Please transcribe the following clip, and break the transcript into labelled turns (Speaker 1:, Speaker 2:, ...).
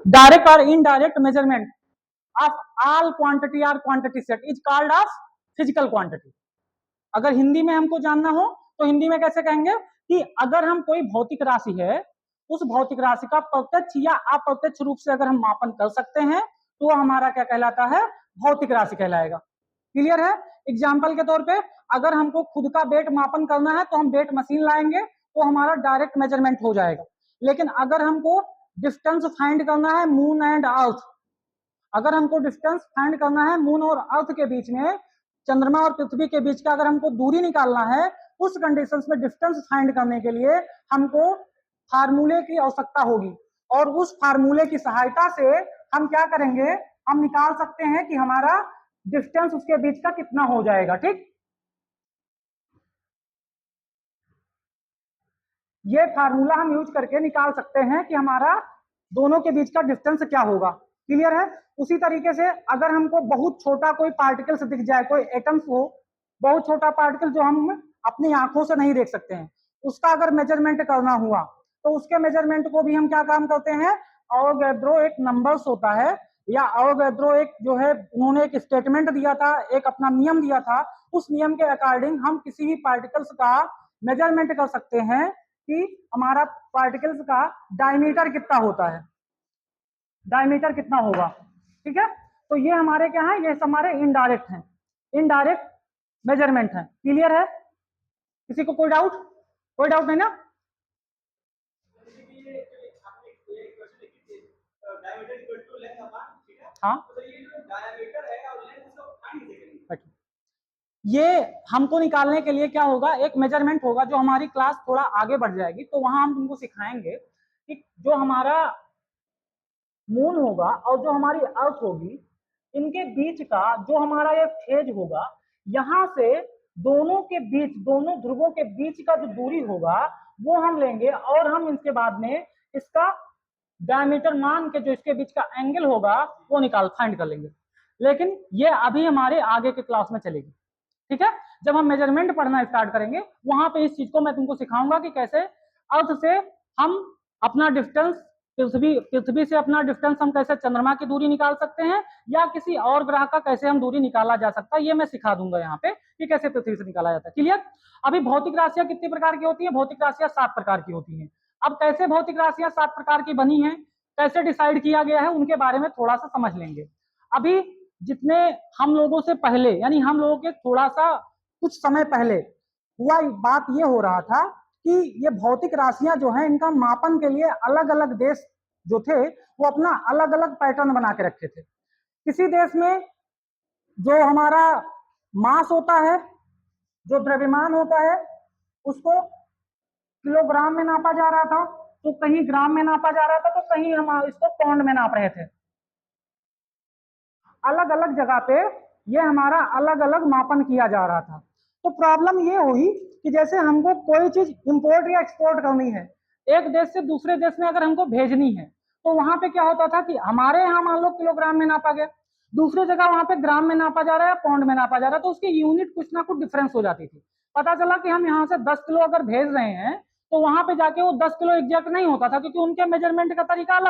Speaker 1: Direct और indirect measurement of all quantity और quantity set is called of physical quantity. अगर हिंदी में हमको जानना हो तो हिंदी में कैसे कहेंगे कि अगर हम कोई भौतिक राशि है, उस भौतिक राशि का प्रत्यक्ष या अप्रत्यक्ष रूप से अगर हम मापन कर सकते हैं तो वो हमारा क्या कहलाता है, भौतिक राशि कहलाएगा। क्लियर है? एग्जाम्पल के तौर पे अगर हमको खुद का वेट मापन करना है तो हम वेट मशीन लाएंगे तो हमारा डायरेक्ट मेजरमेंट हो जाएगा। लेकिन अगर हमको डिस्टेंस फाइंड करना है मून एंड अर्थ, अगर हमको डिस्टेंस फाइंड करना है मून और अर्थ के बीच में, चंद्रमा और पृथ्वी के बीच का अगर हमको दूरी निकालना है, उस कंडीशंस में डिस्टेंस फाइंड करने के लिए हमको फार्मूले की आवश्यकता होगी और उस फार्मूले की सहायता से हम क्या करेंगे, हम निकाल सकते हैं कि हमारा डिस्टेंस उसके बीच का कितना हो जाएगा। ठीक, ये फार्मूला हम यूज करके निकाल सकते हैं कि हमारा दोनों के बीच का डिस्टेंस क्या होगा। क्लियर है? उसी तरीके से अगर हमको बहुत छोटा कोई पार्टिकल्स दिख जाए, कोई एटम्स हो, बहुत छोटा पार्टिकल जो हम अपनी आंखों से नहीं देख सकते हैं, उसका अगर मेजरमेंट करना हुआ तो उसके मेजरमेंट को भी हम क्या काम करते हैं, अवोगाड्रो एक नंबर्स होता है या अवोगाड्रो एक जो है उन्होंने एक स्टेटमेंट दिया था, एक अपना नियम दिया था, उस नियम के अकॉर्डिंग हम किसी भी पार्टिकल्स का मेजरमेंट कर सकते हैं कि हमारा पार्टिकल्स का डायमीटर कितना होता है, डायमीटर कितना होगा। ठीक है, तो ये हमारे क्या है, ये हमारे इनडायरेक्ट हैं, इनडायरेक्ट मेजरमेंट है। क्लियर है? किसी को कोई डाउट? कोई डाउट नहीं ना? हाँ, ये हमको निकालने के लिए क्या होगा, एक मेजरमेंट होगा जो हमारी क्लास थोड़ा आगे बढ़ जाएगी तो वहां हम तुमको सिखाएंगे कि जो हमारा मून होगा और जो हमारी अर्थ होगी, इनके बीच का जो हमारा ये फेज होगा, यहां से दोनों के बीच, दोनों ध्रुवों के बीच का जो दूरी होगा वो हम लेंगे और हम इसके बाद में इसका डायमीटर मान के जो इसके बीच का एंगल होगा वो फाइंड कर लेंगे। लेकिन ये अभी हमारे आगे के क्लास में चलेगी। ठीक है, जब हम मेजरमेंट पढ़ना स्टार्ट करेंगे वहां पे इस चीज को मैं तुमको सिखाऊंगा कि कैसे अर्थ से हम अपना डिस्टेंस, पृथ्वी से अपना डिस्टेंस हम कैसे चंद्रमा की दूरी निकाल सकते हैं या किसी और ग्रह का कैसे हम दूरी निकाला जा सकता है, ये मैं सिखा दूंगा यहाँ पे कि कैसे पृथ्वी से निकाला जाता है। क्लियर? अभी भौतिक राशियां कितनी प्रकार की होती है? भौतिक राशियां 7 प्रकार की होती हैं। अब कैसे भौतिक राशियां 7 प्रकार की बनी हैं, कैसे डिसाइड किया गया है, उनके बारे में थोड़ा सा समझ लेंगे। अभी जितने हम लोगों से पहले, यानी हम लोगों के थोड़ा सा कुछ समय पहले हुआ, बात ये हो रहा था कि ये भौतिक राशियां जो है इनका मापन के लिए अलग अलग देश जो थे वो अपना अलग अलग पैटर्न बना के रखे थे। किसी देश में जो हमारा मास होता है, जो द्रव्यमान होता है, उसको किलोग्राम में नापा जा रहा था, तो कहीं ग्राम में नापा जा रहा था, तो कहीं हम इसको पाउंड में नाप रहे थे। अलग अलग जगह पे ये हमारा अलग अलग मापन किया जा रहा था। तो प्रॉब्लम ये हुई कि जैसे हमको कोई चीज इंपोर्ट या एक्सपोर्ट करनी है, एक देश से दूसरे देश में अगर हमको भेजनी है, तो वहां पे क्या होता था कि हमारे यहाँ मान लो किलोग्राम में नापा गया, दूसरी जगह वहां पे ग्राम में नापा जा रहा है, पाउंड में नापा जा रहा है, तो उसकी यूनिट कुछ ना कुछ डिफरेंस हो जाती थी। पता चला कि हम यहाँ से 10 किलो अगर भेज रहे हैं तो वहां पे जाके वो 10 किलो एग्जैक्ट नहीं होता था, क्योंकि उनके मेजरमेंट का तरीका अलग